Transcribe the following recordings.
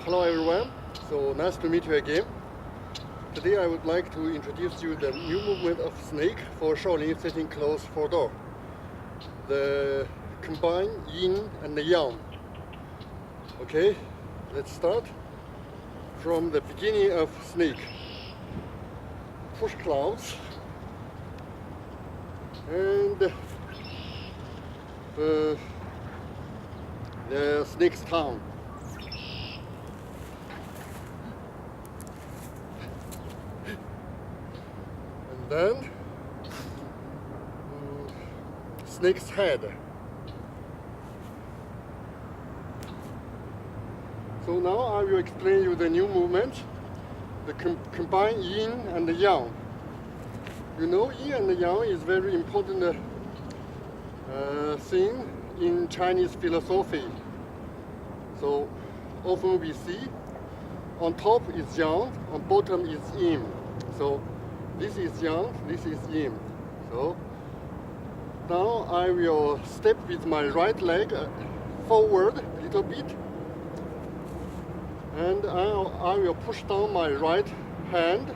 Hello everyone, so nice to meet you again. Today I would like to introduce you the new movement of snake for shaolin sitting close for door. The combine yin and yang. Okay, let's start from the beginning of snake. Push clouds and the snake's tongue. And then snake's head. So now I will explain you the new movement, the combine yin and yang. You know, yin and yang is very important thing in Chinese philosophy. So often we see on top is yang, on bottom is yin. So this is yang, this is yin. So now I will step with my right leg forward a little bit, and I will push down my right hand.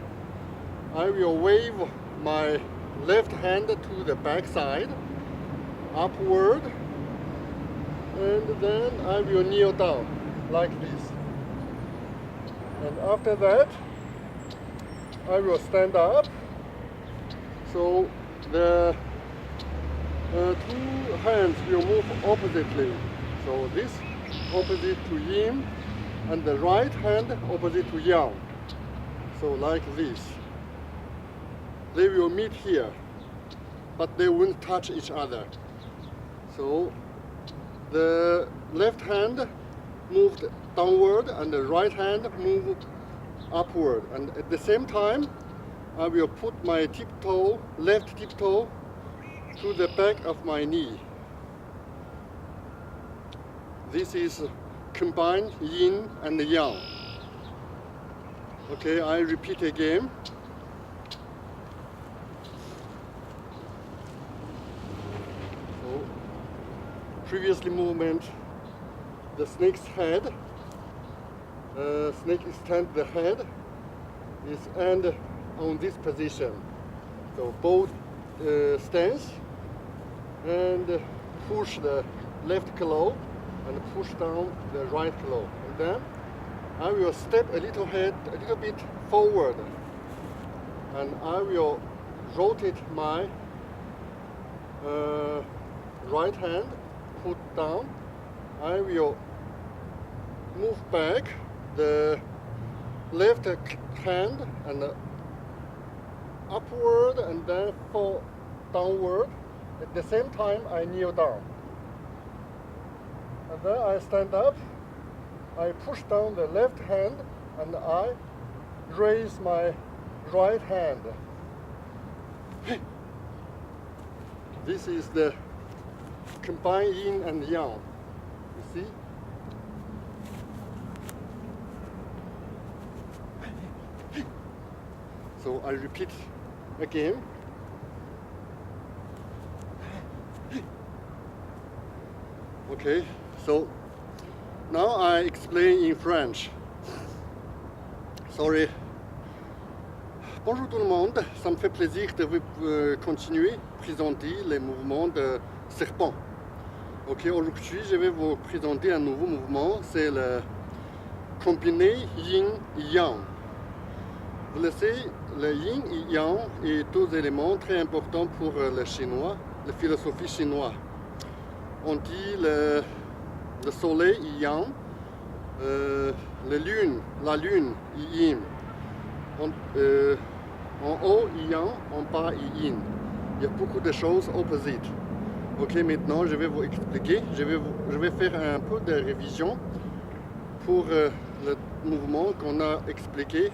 I will wave my left hand to the back side, upward, and then I will kneel down like this. And after that, I will stand up. So the two hands will move oppositely. So this opposite to yin, and the right hand opposite to yang. So like this. They will meet here, but they won't touch each other. So the left hand moved downward and the right hand moved upward. And at the same time, I will put my tiptoe, left tiptoe, to the back of my knee. This is combined yin and yang. Okay, I repeat again. So, previously movement, the snake's head, snake extend the head, is end on this position. So both stance and push the left claw and push down the right claw. And then I will step a little bit forward, and I will rotate my right hand, put down. I will move back the left hand and upward and then fall downward. At the same time, I kneel down. And then I stand up. I push down the left hand and I raise my right hand. This is the combined yin and yang. You see? So I repeat again. Okay, so now I explain in French. Sorry. Bonjour tout le monde, ça me fait plaisir de vous continuer à présenter les mouvements de serpent. Ok, aujourd'hui je vais vous présenter un nouveau mouvement, c'est le combiné Yin Yang. Vous le savez, le Yin et Yang est deux éléments très importants pour le chinois, la philosophie chinoise. On dit le soleil est Yang, la lune est Yin. En haut est Yang, en bas est Yin. Il y a beaucoup de choses opposites. Ok, maintenant je vais vous expliquer, je vais faire un peu de révision pour le mouvement qu'on a expliqué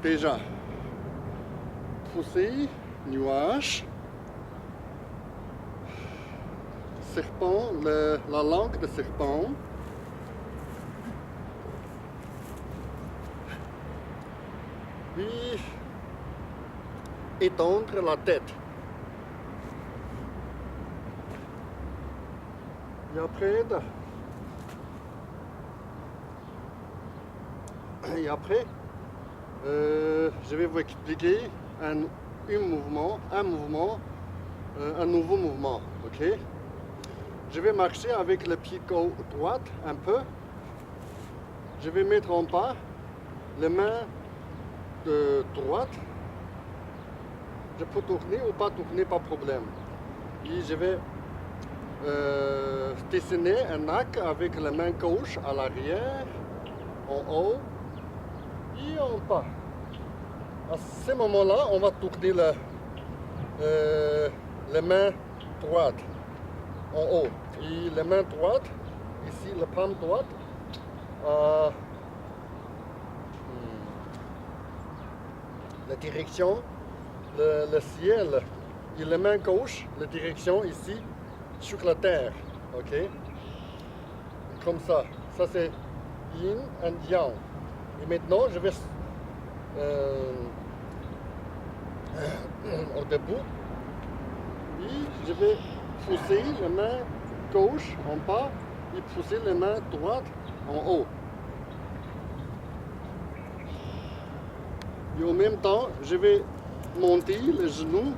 déjà. Pousser, nuage, serpent, la langue de serpent, puis étendre la tête. Et après, Et après, je vais vous expliquer un nouveau mouvement, ok? Je vais marcher avec le pied droit un peu. Je vais mettre en pas les mains de droite. Je peux tourner ou pas tourner, pas de problème. Et je vais dessiner un arc avec la main gauche à l'arrière, en haut et en bas. À ce moment-là, on va tourner les mains droites en haut. Et les mains droites, ici la paume droite, la direction, le ciel, et la main gauche, la direction ici, sur la terre, ok? Comme ça. Ça c'est Yin and Yang. Et maintenant, je vais au debout et je vais pousser la main gauche en bas et pousser la main droite en haut. Et en même temps, je vais monter le genou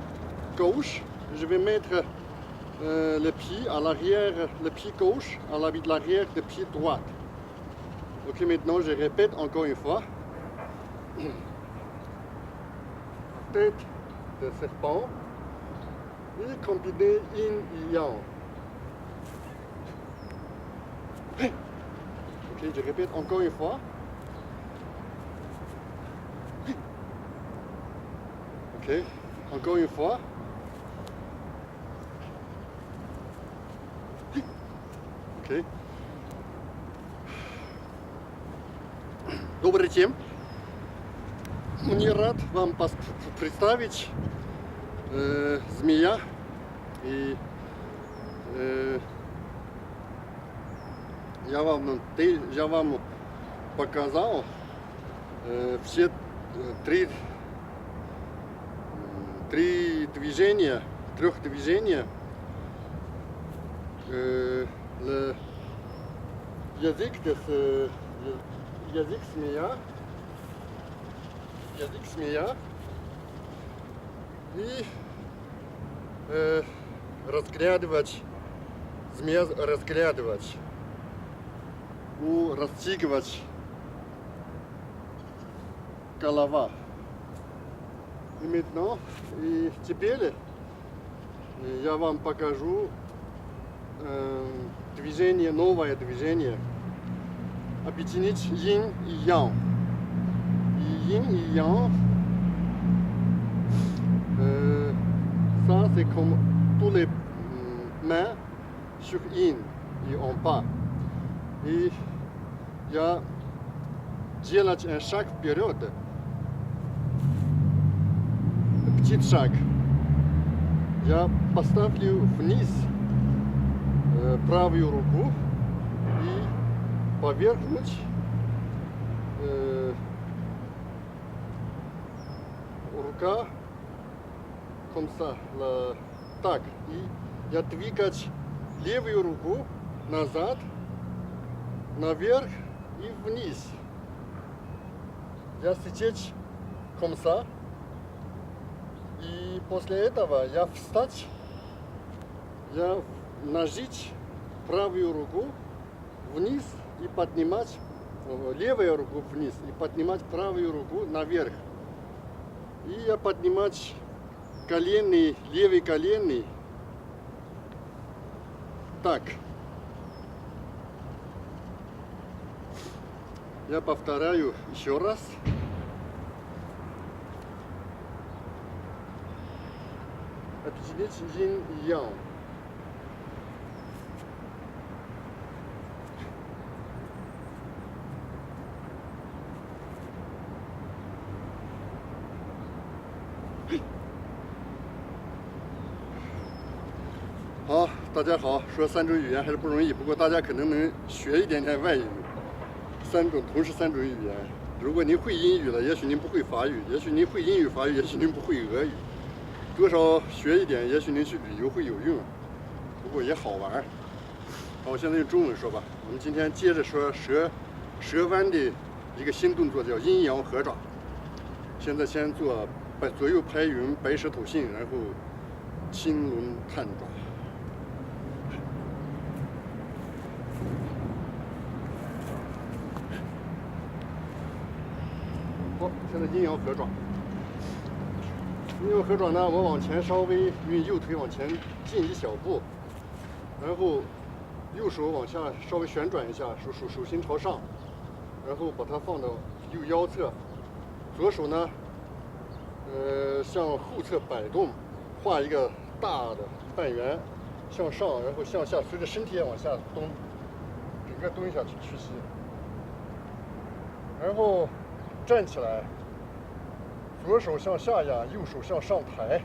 gauche. Je vais mettre le pied à l'arrière, le pied gauche à l'arrière du pied droit. Ok, maintenant je répète encore une fois. Tête de serpent et combiner Inь Yang. Ok, je répète encore une fois. Ok, encore une fois. Ok. Добрый тем. Мне рад вам представить змея. И я вам показал все трех движения. Le язык змея и змея разглядывать, растягивать голова. И maintenant, и теперь я вам покажу движение, новое движение. Объединить Инь и Ян. И Yin et Yang, ça c'est comme tous les mains sur Yin et en bas. Et я делать un шаг вперед. Petit шаг. Я поставлю вниз правую руку и повернуть рука comme ça, так. И я двигать левую руку назад, наверх и вниз. Я сидеть comme ça. И после этого я встать, я нажать правую руку вниз и поднимать левую руку вниз и поднимать правую руку наверх. И я поднимать коленный, левый коленный. Так. Я повторяю еще раз. Объединить Инь и Ян.好，大家好，说三种语言还是不容易，不过大家可能能学一点点外语，同时三种语言。如果您会英语了，也许您不会法语；也许您会英语、法语，也许您不会俄语。多少学一点，也许您去旅游会有用，不过也好玩。好，我现在用中文说吧。我们今天接着说蛇弯的一个新动作叫阴阳合爪。现在先做左右拍匀白蛇头信，然后青龙探爪。好，现在阴阳合爪。阴阳合爪呢，我往前稍微用右腿往前进一小步，然后右手往下稍微旋转一下，手心朝上，然后把它放到右腰侧。左手呢，向后侧摆动，画一个大的半圆，向上，然后向下，随着身体也往下蹲，整个蹲下去屈膝。然后站起来，左手向下压，右手向上抬。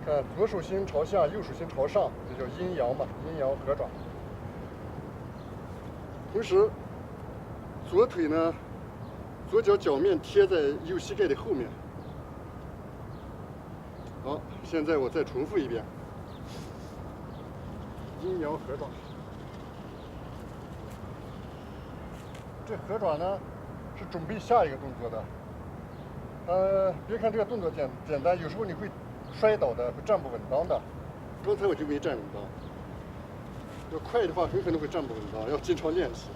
看，左手心朝下，右手心朝上，这叫阴阳嘛，阴阳合爪。同时，左腿呢，左脚脚面贴在右膝盖的后面。好，现在我再重复一遍，阴阳合爪。这合爪呢，是准备下一个动作的。别看这个动作简单，有时候你会摔倒的，会站不稳当的。刚才我就没站稳当。要快的话，很可能会站不稳当，要经常练习。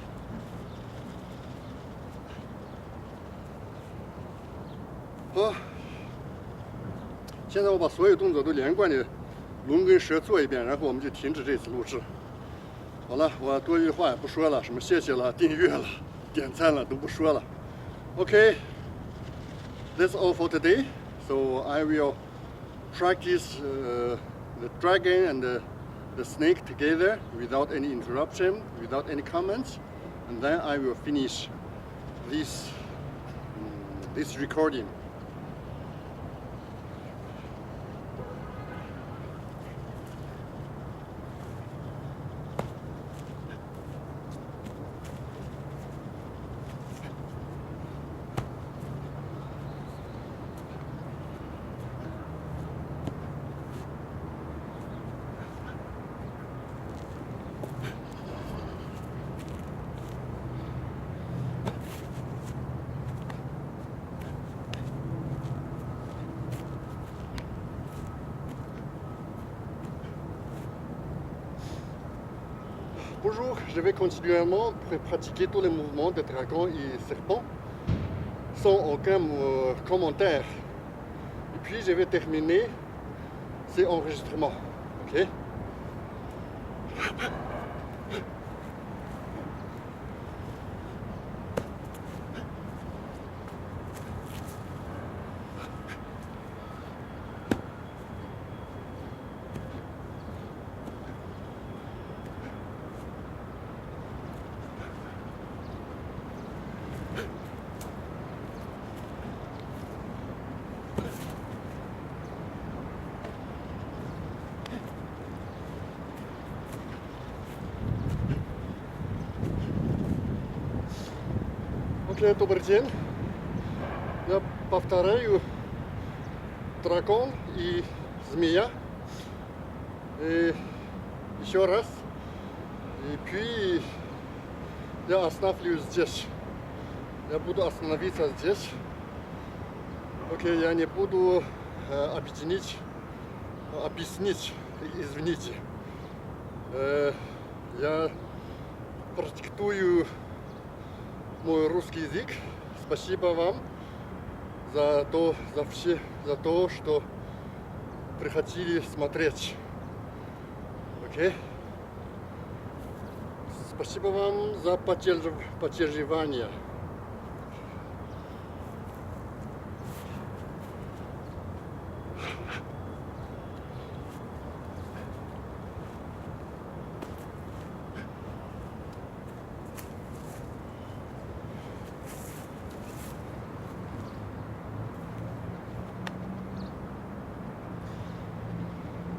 好，现在我把所有动作都连贯的龙跟蛇做一遍，然后我们就停止这次录制。好了，我多余的话也不说了，什么谢谢了、订阅了、点赞了都不说了。Okay, that's all for today. So I will practice the dragon and the snake together without any interruption, without any comments, and then I will finish this recording. Bonjour, je vais continuellement pratiquer tous les mouvements de dragon et serpent sans aucun commentaire. Et puis je vais terminer ces enregistrements. Ok? Окей, добрый день. Я повторяю дракон и змея. И еще раз. И puis я остановлюсь здесь. Я буду остановиться здесь. Окей, я не буду объяснить, извините. Я практикую мой русский язык. Спасибо вам за то, что приходили смотреть. Окей? Спасибо вам за поддерживание.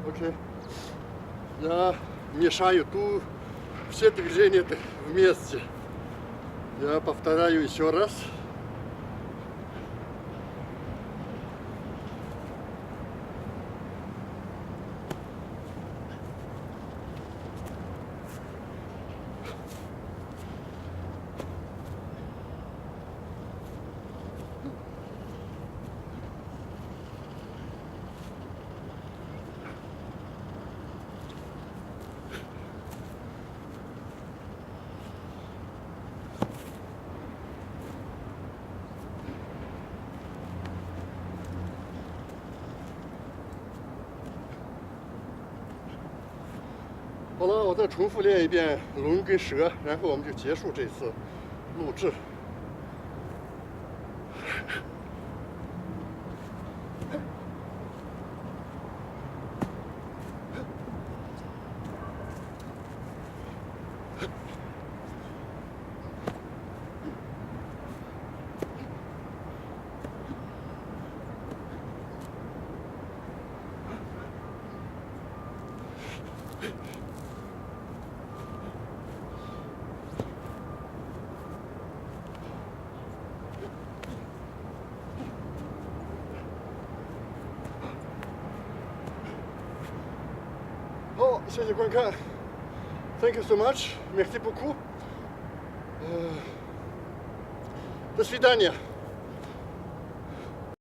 Окей. Я мешаю все движения вместе. Я повторяю еще раз. 好了，我再重复练一遍龙跟蛇，然后我们就结束这次录制。好，谢谢观看 ，Thank you so much，merci beaucoup，до свидания。